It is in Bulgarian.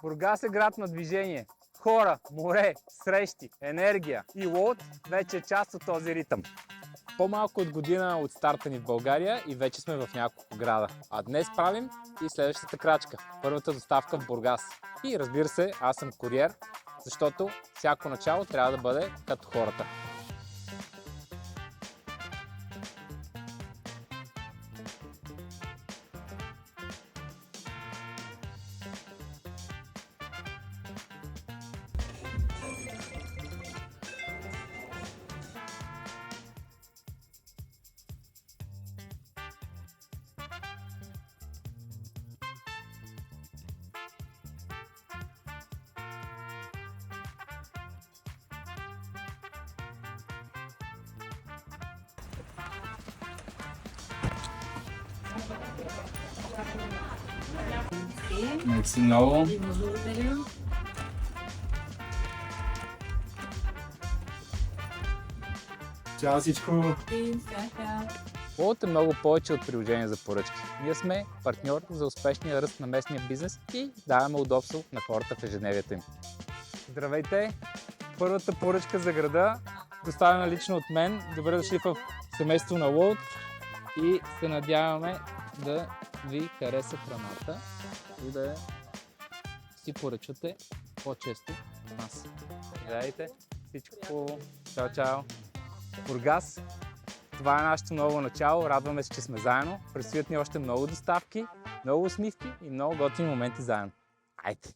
Бургас е град на движение. Хора, море, срещи, енергия и Лоуд вече е част от този ритъм. По-малко от година от старта ни в България и вече сме в няколко града. А днес правим и следващата крачка. Първата доставка в Бургас. И разбира се, аз съм куриер, защото всяко начало трябва да бъде като хората. Merci много. Благодаря. Чао всичко. Лоуд е много повече от приложение за поръчки. Ние сме партньор за успешния ръст на местния бизнес и даваме удобство на хората в ежедневието им. Здравейте! Първата поръчка за града, доставена лично от мен. Добре дошли в семейство на Лоуд и се надяваме да ви хареса храната и да си поръчвате по-често от нас. Здравейте! Всичко хубаво! Чао, чао! Бургас! Това е нашето ново начало. Радваме се, че сме заедно. Предстоят ни още много доставки, много усмивки и много готини моменти заедно. Айде!